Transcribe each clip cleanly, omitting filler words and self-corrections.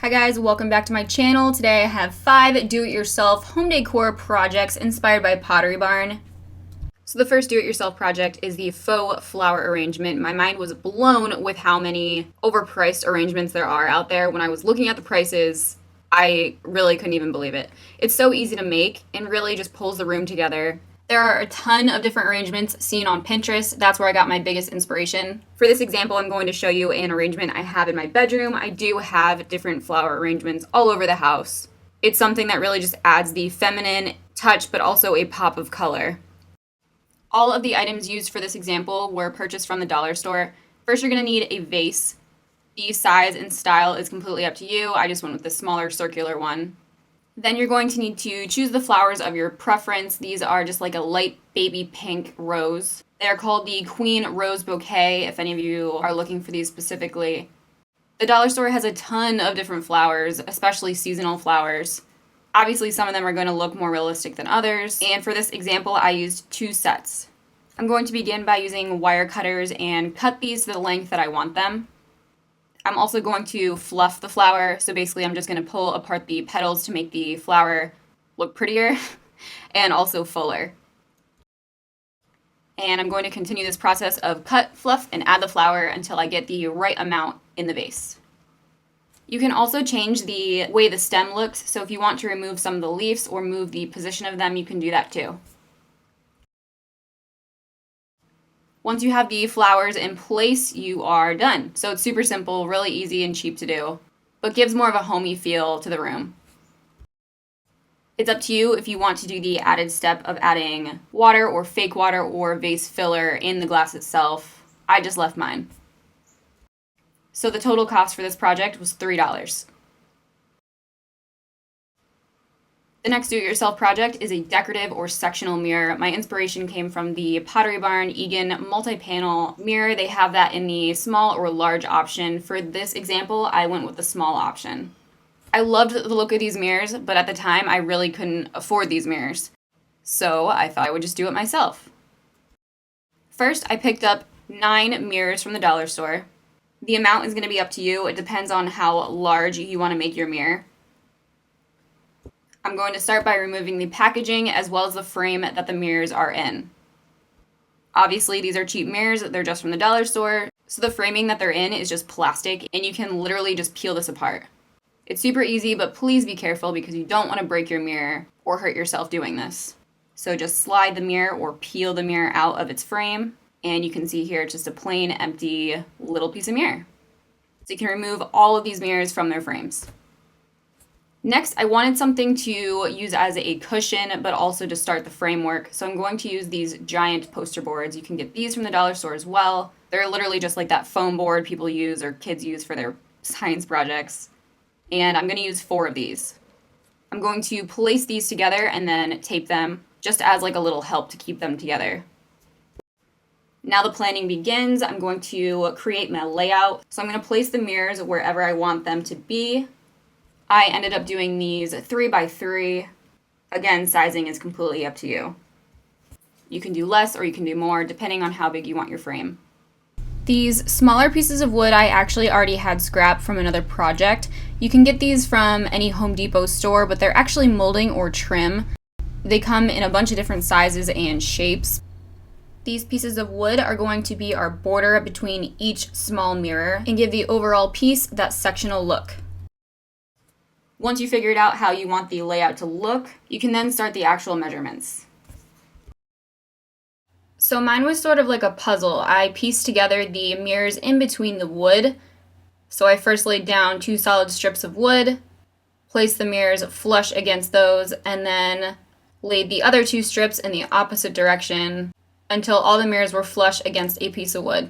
Hi guys, welcome back to my channel. Today I have 5 do-it-yourself home decor projects inspired by Pottery Barn. So the first do-it-yourself project is the faux flower arrangement. My mind was blown with how many overpriced arrangements there are out there. When I was looking at the prices, I really couldn't even believe it. It's so easy to make and really just pulls the room together. There are a ton of different arrangements seen on Pinterest. That's where I got my biggest inspiration. For this example, I'm going to show you an arrangement I have in my bedroom. I do have different flower arrangements all over the house. It's something that really just adds the feminine touch, but also a pop of color. All of the items used for this example were purchased from the dollar store. First, you're going to need a vase. The size and style is completely up to you. I just went with the smaller circular one. Then you're going to need to choose the flowers of your preference. These are just like a light baby pink rose. They're called the Queen Rose Bouquet, if any of you are looking for these specifically. The dollar store has a ton of different flowers, especially seasonal flowers. Obviously, some of them are going to look more realistic than others, and for this example, I used 2 sets. I'm going to begin by using wire cutters and cut these to the length that I want them. I'm also going to fluff the flower, so basically I'm just going to pull apart the petals to make the flower look prettier and also fuller. And I'm going to continue this process of cut, fluff, and add the flower until I get the right amount in the vase. You can also change the way the stem looks, so if you want to remove some of the leaves or move the position of them, you can do that too. Once you have the flowers in place, you are done. So it's super simple, really easy and cheap to do, but gives more of a homey feel to the room. It's up to you if you want to do the added step of adding water or fake water or vase filler in the glass itself. I just left mine. So the total cost for this project was $3. The next do-it-yourself project is a decorative or sectional mirror. My inspiration came from the Pottery Barn Egan multi-panel mirror. They have that in the small or large option. For this example, I went with the small option. I loved the look of these mirrors, but at the time, I really couldn't afford these mirrors. So I thought I would just do it myself. First, I picked up 9 mirrors from the dollar store. The amount is going to be up to you. It depends on how large you want to make your mirror. I'm going to start by removing the packaging as well as the frame that the mirrors are in. Obviously, these are cheap mirrors. They're just from the dollar store. So the framing that they're in is just plastic, and you can literally just peel this apart. It's super easy, but please be careful because you don't want to break your mirror or hurt yourself doing this. So just slide the mirror or peel the mirror out of its frame, and you can see here it's just a plain, empty little piece of mirror. So you can remove all of these mirrors from their frames. Next, I wanted something to use as a cushion, but also to start the framework. So I'm going to use these giant poster boards. You can get these from the dollar store as well. They're literally just like that foam board people use or kids use for their science projects. And I'm going to use 4 of these. I'm going to place these together and then tape them just as like a little help to keep them together. Now the planning begins. I'm going to create my layout. So I'm going to place the mirrors wherever I want them to be. I ended up doing these 3x3. Again, sizing is completely up to you. You can do less or you can do more depending on how big you want your frame. These smaller pieces of wood I actually already had scrapped from another project. You can get these from any Home Depot store, but they're actually molding or trim. They come in a bunch of different sizes and shapes. These pieces of wood are going to be our border between each small mirror and give the overall piece that sectional look. Once you figured out how you want the layout to look, you can then start the actual measurements. So mine was sort of like a puzzle. I pieced together the mirrors in between the wood. So I first laid down 2 solid strips of wood, placed the mirrors flush against those, and then laid the other 2 strips in the opposite direction until all the mirrors were flush against a piece of wood.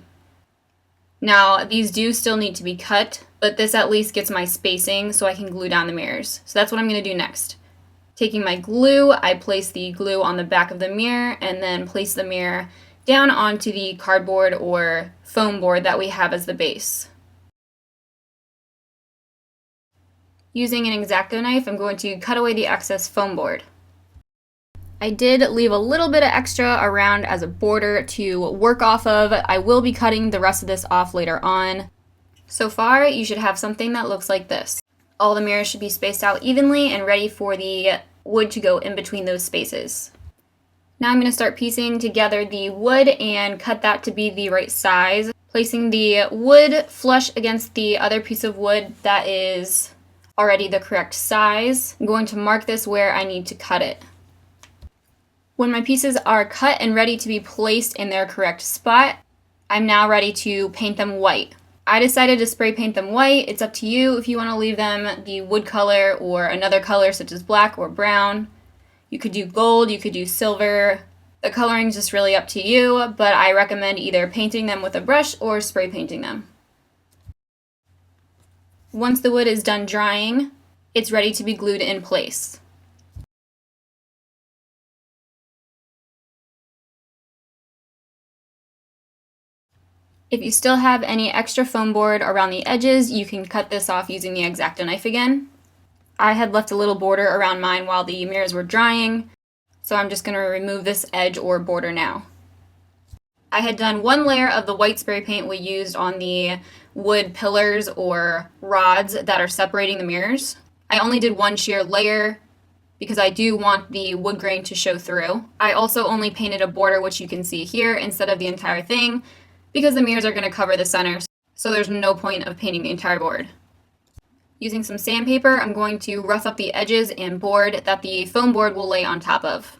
Now, these do still need to be cut, but this at least gets my spacing so I can glue down the mirrors. So that's what I'm going to do next. Taking my glue, I place the glue on the back of the mirror and then place the mirror down onto the cardboard or foam board that we have as the base. Using an X-Acto knife, I'm going to cut away the excess foam board. I did leave a little bit of extra around as a border to work off of. I will be cutting the rest of this off later on. So far, you should have something that looks like this. All the mirrors should be spaced out evenly and ready for the wood to go in between those spaces. Now I'm going to start piecing together the wood and cut that to be the right size, placing the wood flush against the other piece of wood that is already the correct size. I'm going to mark this where I need to cut it. When my pieces are cut and ready to be placed in their correct spot, I'm now ready to paint them white. I decided to spray paint them white. It's up to you if you want to leave them the wood color or another color such as black or brown. You could do gold, you could do silver. The coloring is just really up to you, but I recommend either painting them with a brush or spray painting them. Once the wood is done drying, it's ready to be glued in place. If you still have any extra foam board around the edges, you can cut this off using the X-Acto knife again. I had left a little border around mine while the mirrors were drying, so I'm just going to remove this edge or border now. I had done one layer of the white spray paint we used on the wood pillars or rods that are separating the mirrors. I only did one sheer layer because I do want the wood grain to show through. I also only painted a border, which you can see here, instead of the entire thing, because the mirrors are going to cover the center, so there's no point of painting the entire board. Using some sandpaper, I'm going to rough up the edges and board that the foam board will lay on top of.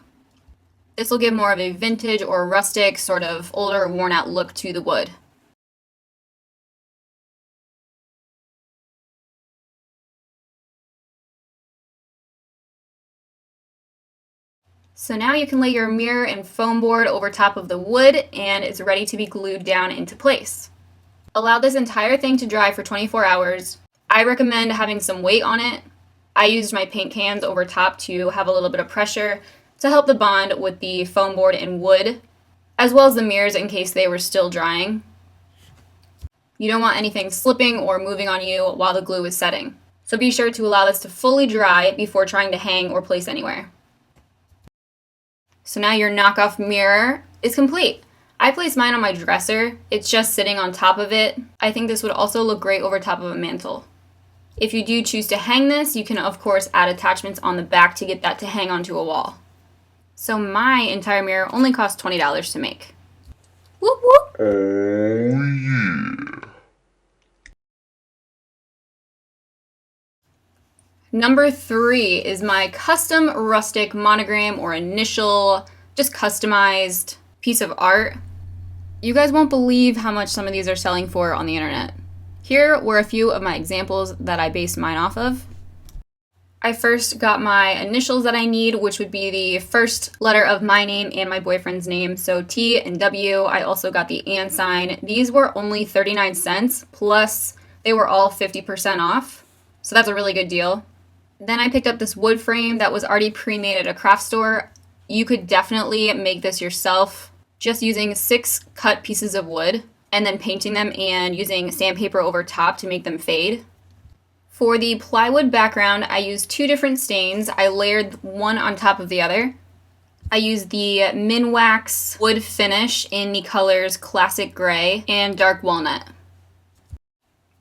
This will give more of a vintage or rustic, sort of older, worn out look to the wood. So now you can lay your mirror and foam board over top of the wood and it's ready to be glued down into place. Allow this entire thing to dry for 24 hours. I recommend having some weight on it. I used my paint cans over top to have a little bit of pressure to help the bond with the foam board and wood, as well as the mirrors in case they were still drying. You don't want anything slipping or moving on you while the glue is setting. So be sure to allow this to fully dry before trying to hang or place anywhere. So now your knockoff mirror is complete. I placed mine on my dresser. It's just sitting on top of it. I think this would also look great over top of a mantle. If you do choose to hang this, you can of course add attachments on the back to get that to hang onto a wall. So my entire mirror only cost $20 to make. Whoop whoop! Oh yeah! Number 3 is my custom rustic monogram or initial, just customized piece of art. You guys won't believe how much some of these are selling for on the internet. Here were a few of my examples that I based mine off of. I first got my initials that I need, which would be the first letter of my name and my boyfriend's name, so T and W. I also got the and sign. These were only 39 cents, plus they were all 50% off, so that's a really good deal. Then I picked up this wood frame that was already pre-made at a craft store. You could definitely make this yourself just using 6 cut pieces of wood and then painting them and using sandpaper over top to make them fade. For the plywood background, I used 2 different stains. I layered one on top of the other. I used the Minwax wood finish in the colors Classic Gray and Dark Walnut.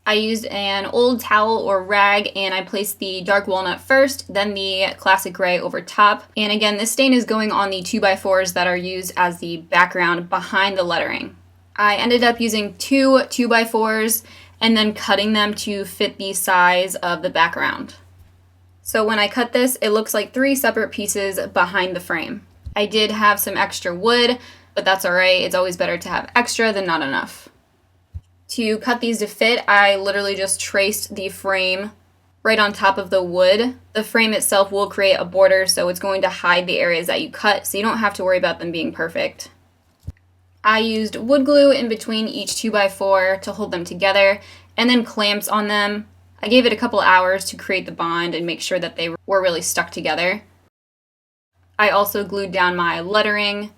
I used an old towel or rag and I placed the dark walnut first, then the classic gray over top. And again, this stain is going on the 2x4s that are used as the background behind the lettering. I ended up using 2 2x4s and then cutting them to fit the size of the background. So when I cut this, it looks like 3 separate pieces behind the frame. I did have some extra wood, but that's alright. It's always better to have extra than not enough. To cut these to fit, I literally just traced the frame right on top of the wood. The frame itself will create a border, so it's going to hide the areas that you cut, so you don't have to worry about them being perfect. I used wood glue in between each 2x4 to hold them together, and then clamps on them. I gave it a couple hours to create the bond and make sure that they were really stuck together. I also glued down my lettering.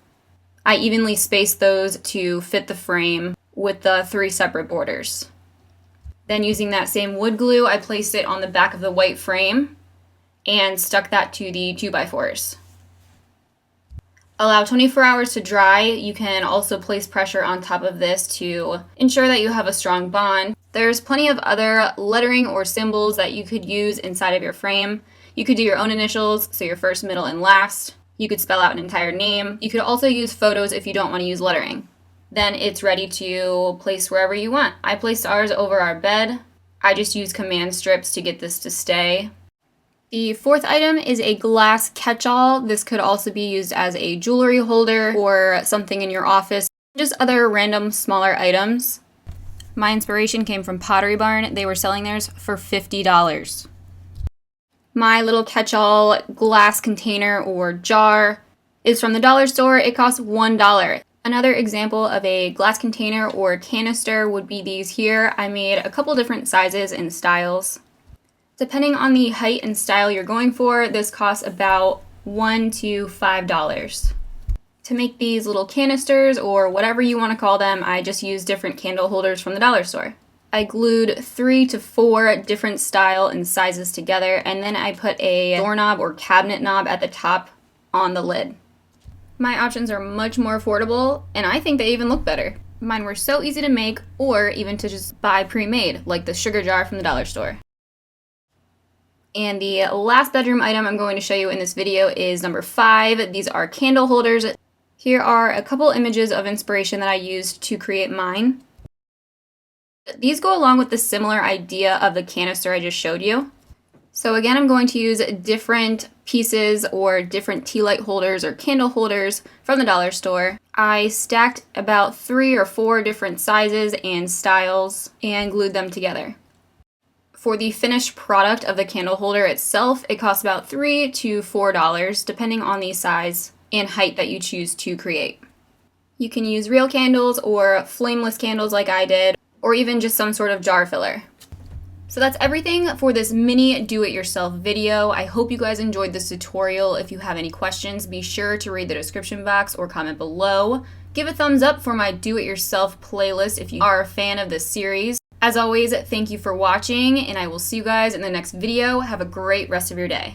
I evenly spaced those to fit the frame with the 3 separate borders. Then using that same wood glue, I placed it on the back of the white frame and stuck that to the 2x4s. Allow 24 hours to dry. You can also place pressure on top of this to ensure that you have a strong bond. There's plenty of other lettering or symbols that you could use inside of your frame. You could do your own initials, so your first, middle, and last. You could spell out an entire name. You could also use photos if you don't want to use lettering. Then it's ready to place wherever you want. I placed ours over our bed. I just use command strips to get this to stay. The fourth item is a glass catch-all. This could also be used as a jewelry holder or something in your office. Just other random smaller items. My inspiration came from Pottery Barn. They were selling theirs for $50. My little catch-all glass container or jar is from the dollar store. It costs $1. Another example of a glass container or canister would be these here. I made a couple different sizes and styles. Depending on the height and style you're going for, this costs about $1 to $5. To make these little canisters, or whatever you want to call them, I just use different candle holders from the dollar store. I glued 3 to 4 different style and sizes together, and then I put a doorknob or cabinet knob at the top on the lid. My options are much more affordable, and I think they even look better. Mine were so easy to make, or even to just buy pre-made, like the sugar jar from the dollar store. And the last bedroom item I'm going to show you in this video is number 5. These are candle holders. Here are a couple images of inspiration that I used to create mine. These go along with the similar idea of the canister I just showed you. So again, I'm going to use different pieces or different tea light holders or candle holders from the dollar store. I stacked about 3 or 4 different sizes and styles and glued them together. For the finished product of the candle holder itself, it costs about $3 to $4, depending on the size and height that you choose to create. You can use real candles or flameless candles like I did, or even just some sort of jar filler. So that's everything for this mini do-it-yourself video. I hope you guys enjoyed this tutorial. If you have any questions, be sure to read the description box or comment below. Give a thumbs up for my do-it-yourself playlist if you are a fan of this series. As always, thank you for watching, and I will see you guys in the next video. Have a great rest of your day.